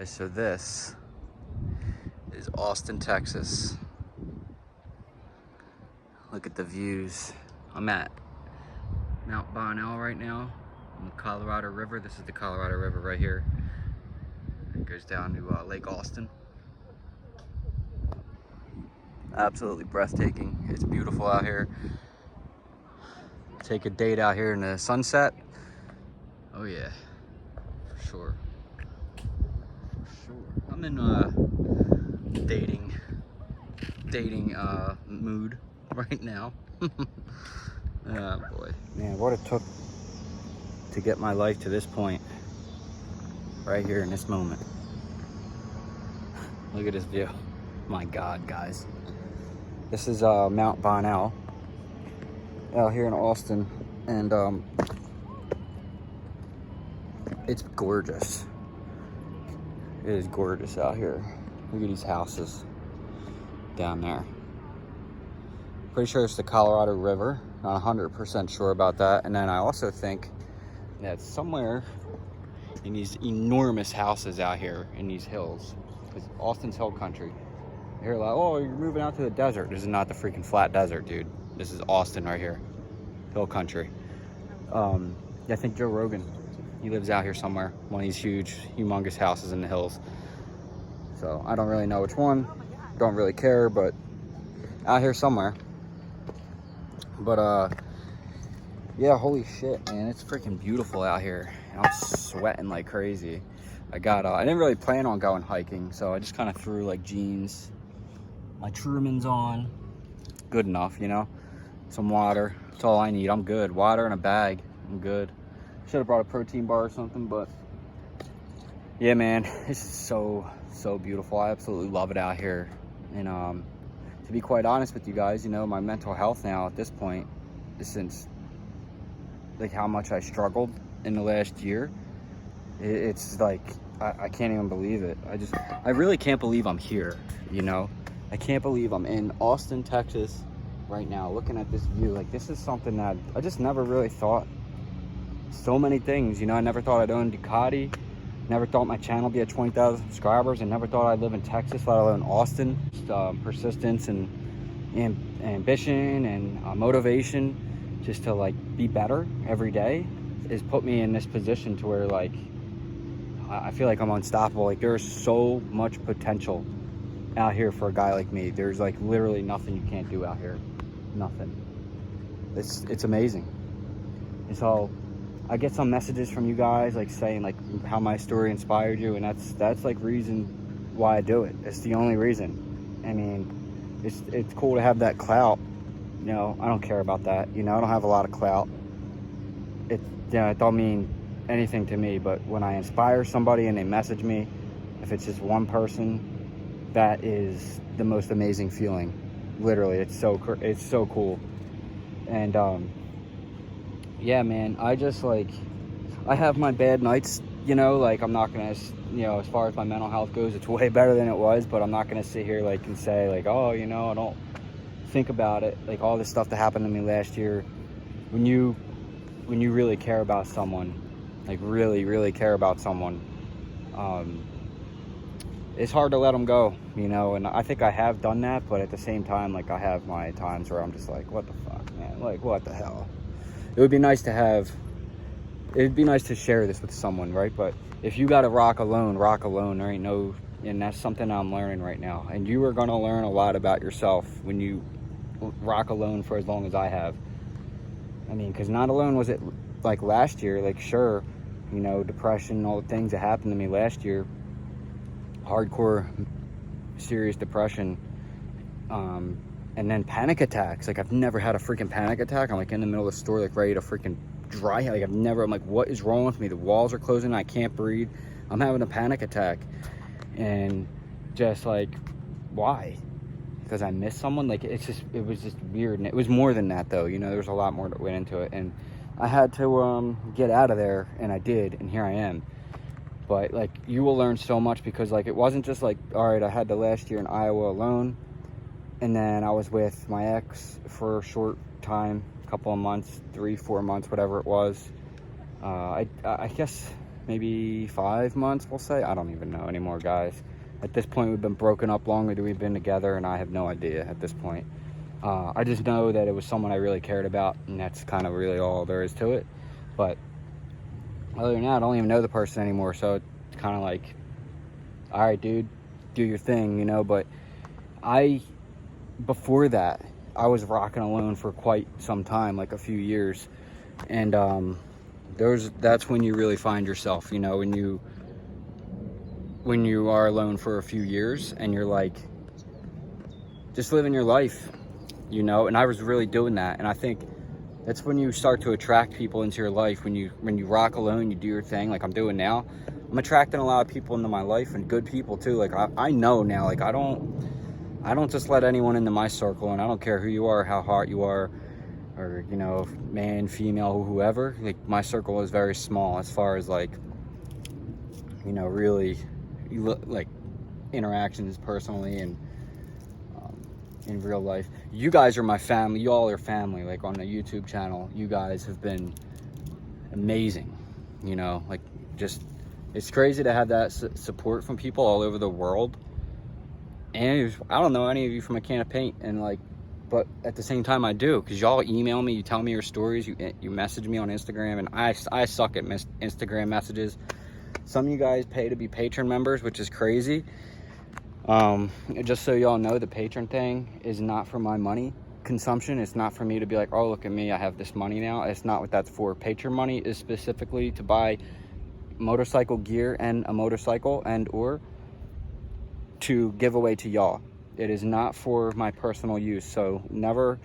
So this is Austin, Texas. Look at the views. I'm at Mount Bonnell right now on the Colorado River. This is the Colorado River right here. It goes down to Lake Austin. Absolutely breathtaking. It's beautiful out here. Take a date out here in the sunset. Oh yeah, for sure. I'm in dating mood right now. Oh boy, man, what it took to get my life to this point, right here in this moment. Look at this view. My God, guys, this is Mount Bonnell out here in Austin, and it's gorgeous. It is gorgeous out here. Look at these houses down there. Pretty sure it's the Colorado River. Not 100% sure about that. And then I also think that somewhere in these enormous houses out here in these hills, because Austin's hill country. You're like, oh, you're moving out to the desert. This is not the freaking flat desert, dude. This is Austin right here, hill country. I think Joe Rogan, he lives out here somewhere, one of these huge, humongous houses in the hills. So I don't really know which one, don't really care, but out here somewhere. But yeah, holy shit, man, it's freaking beautiful out here. I'm sweating like crazy. I didn't really plan on going hiking, so I just kind of threw like jeans, my Truman's on, good enough, you know, some water, that's all I need. I'm good. Water in a bag, I'm good. Should have brought a protein bar or something, but yeah, man, this is so beautiful. I absolutely love it out here. And to be quite honest with you guys, you know, my mental health now at this point is, since like how much I struggled in the last year, it's like I can't even believe it. I really can't believe I'm here, you know. I can't believe I'm in Austin, Texas right now, looking at this view. Like, this is something that I just never really thought. So many things, you know. I never thought I'd own Ducati. Never thought my channel would be at 20,000 subscribers. I never thought I'd live in Texas, let alone Austin. Just, persistence and ambition and motivation just to like be better every day has put me in this position to where like I feel like I'm unstoppable. Like, there's so much potential out here for a guy like me. There's like literally nothing you can't do out here. Nothing. It's amazing. And so I get some messages from you guys like saying like how my story inspired you, and that's like reason why I do it. It's the only reason. I mean, it's cool to have that clout, you know. I don't care about that, you know. I don't have a lot of clout. It don't mean anything to me, but when I inspire somebody and they message me, if it's just one person, that is the most amazing feeling. Literally, it's so cool. And yeah, man, I just like, I have my bad nights, you know. Like, I'm not gonna, you know, as far as my mental health goes, it's way better than it was, but I'm not gonna sit here like and say like, oh, you know, I don't think about it, like all this stuff that happened to me last year. When you really care about someone, like really care about someone, it's hard to let them go, you know. And I think I have done that, but at the same time, like, I have my times where I'm just like, what the fuck, man, like, what the hell. It would be nice to share this with someone, right? But if you got to rock alone. There ain't no, and that's something I'm learning right now. And you are going to learn a lot about yourself when you rock alone for as long as I have. I mean, because not alone was it like last year. Like, sure, you know, depression, all the things that happened to me last year, hardcore, serious depression, and then panic attacks. Like, I've never had a freaking panic attack. I'm like in the middle of the store, like ready to freaking dry. Like, I'm like, what is wrong with me? The walls are closing, I can't breathe. I'm having a panic attack. And just like, why? Because I missed someone? Like, it was just weird. And it was more than that, though, you know. There's a lot more that went into it, and I had to get out of there, and I did, and here I am. But like, you will learn so much, because like, it wasn't just like, all right, I had the last year in Iowa alone, and then I was with my ex for a short time, a couple of months, 3-4 months, whatever it was. I guess maybe 5 months, we'll say. I don't even know anymore, guys. At this point, we've been broken up longer than we've been together, and I have no idea at this point. I just know that it was someone I really cared about, and that's kind of really all there is to it. But other than that, I don't even know the person anymore, so it's kind of like, all right, dude, do your thing, you know. But before that, I was rocking alone for quite some time, like a few years, and that's when you really find yourself, you know, when you are alone for a few years and you're like just living your life, you know. And I was really doing that, and I think that's when you start to attract people into your life. When you rock alone, you do your thing, like I'm doing now. I'm attracting a lot of people into my life, and good people too. Like I know now, like I don't just let anyone into my circle, and I don't care who you are, how hot you are, or, you know, man, female, whoever. Like, my circle is very small as far as, like, you know, really, like, interactions personally and in real life. You guys are my family. You all are family. Like, on the YouTube channel, you guys have been amazing, you know. Like, just, it's crazy to have that support from people all over the world. And I don't know any of you from a can of paint, and like, but at the same time I do, because y'all email me, you tell me your stories, you message me on Instagram, and I suck at Instagram messages. Some of you guys pay to be patron members, which is crazy. Just so y'all know, the patron thing is not for my money consumption. It's not for me to be like, oh, look at me, I have this money now. It's not what that's for. Patron money is specifically to buy motorcycle gear and a motorcycle, and or to give away to y'all. It is not for my personal use. So never,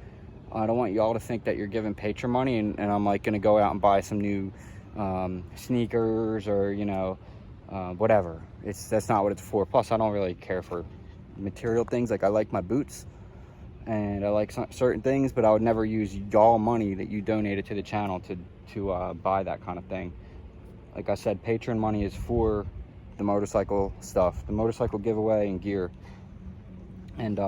I don't want y'all to think that you're giving patron money and I'm like gonna go out and buy some new sneakers or, you know, whatever. That's not what it's for. Plus, I don't really care for material things. Like, I like my boots and I like certain things, but I would never use y'all money that you donated to the channel to buy that kind of thing. Like I said, patron money is for the motorcycle stuff, the motorcycle giveaway and gear. And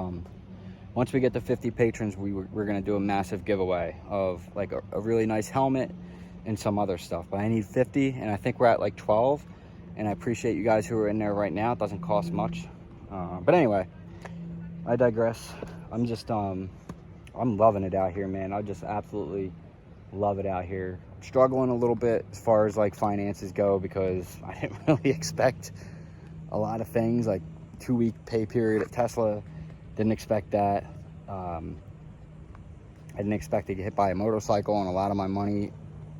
once we get to 50 patrons, we're gonna do a massive giveaway of like a really nice helmet and some other stuff. But I need 50, and I think we're at like 12. And I appreciate you guys who are in there right now. It doesn't cost much. But anyway, I digress. I'm just I'm loving it out here, man. I just absolutely love it out here. I'm struggling a little bit as far as like finances go, because I didn't really expect a lot of things, like 2-week pay period at Tesla. Didn't expect that. I didn't expect to get hit by a motorcycle, and a lot of my money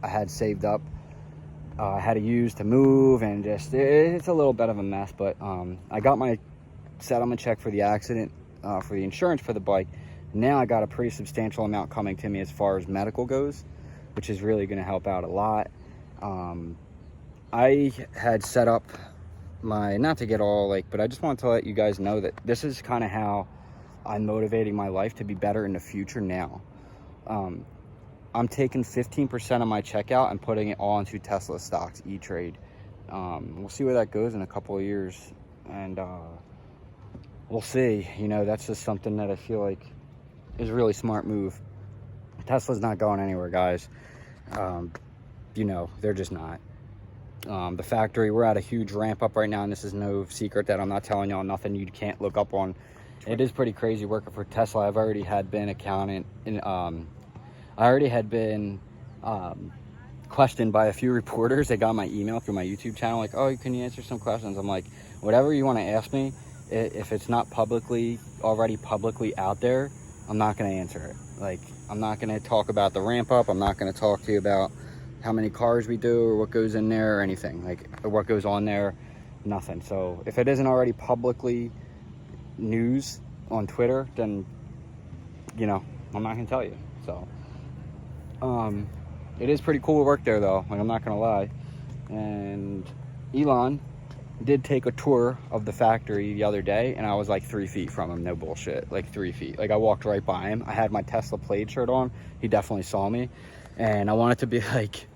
I had saved up I had to use to move, and just it's a little bit of a mess. But I got my settlement check for the accident, for the insurance for the bike. Now I got a pretty substantial amount coming to me as far as medical goes, which is really going to help out a lot. I had set up my, not to get all like, but I just wanted to let you guys know that this is kind of how I'm motivating my life to be better in the future now. I'm taking 15% of my checkout and putting it all into Tesla stocks, E-Trade. We'll see where that goes in a couple of years, and we'll see. You know, that's just something that I feel like is a really smart move. Tesla's not going anywhere, guys. You know, they're just not. The factory, we're at a huge ramp up right now, and this is no secret that I'm not telling y'all nothing you can't look up on. It is pretty crazy working for Tesla. I've already had been accountant, and I already had been questioned by a few reporters. They got my email through my YouTube channel, like, oh, can you answer some questions? I'm like, whatever you want to ask me, if it's not already publicly out there, I'm not going to answer it. Like, I'm not going to talk about the ramp up. I'm not going to talk to you about how many cars we do or what goes in there or anything, like, or what goes on there, nothing. So if it isn't already publicly news on Twitter, then, you know, I'm not going to tell you. So it is pretty cool to work there, though. Like, I'm not gonna lie. And Elon did take a tour of the factory the other day, and I was like 3 feet from him. No bullshit, like 3 feet. Like, I walked right by him. I had my Tesla plaid shirt on. He definitely saw me, and I wanted to be like,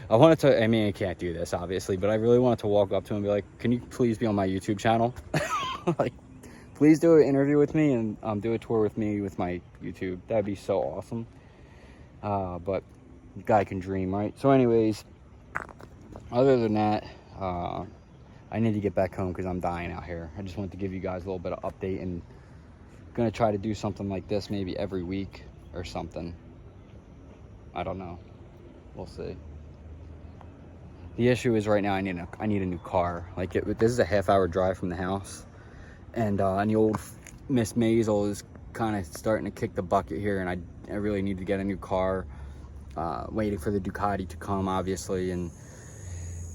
I mean, I can't do this obviously, but I really wanted to walk up to him and be like, can you please be on my YouTube channel? Like, please do an interview with me and do a tour with me with my YouTube. That'd be so awesome. But the guy can dream, right? So anyways, other than that, I need to get back home because I'm dying out here. I just wanted to give you guys a little bit of update, and gonna try to do something like this maybe every week or something. I don't know. We'll see. The issue is right now I need a new car. Like this is a half-hour drive from the house, and the old Miss Maisel is kind of starting to kick the bucket here, and I really need to get a new car. Waiting for the Ducati to come, obviously, and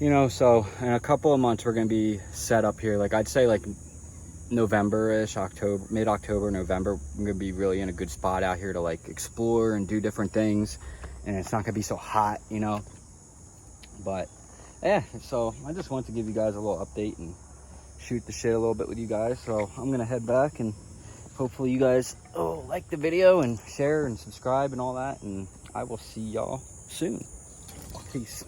you know, so in a couple of months we're gonna be set up here. Like I'd say like November-ish, October, mid-October, November, I'm gonna be really in a good spot out here to like explore and do different things, and it's not gonna be so hot, you know. But yeah, so I just wanted to give you guys a little update and shoot the shit a little bit with you guys. So I'm gonna head back, and hopefully you guys like the video and share and subscribe and all that, and I will see y'all soon. Peace.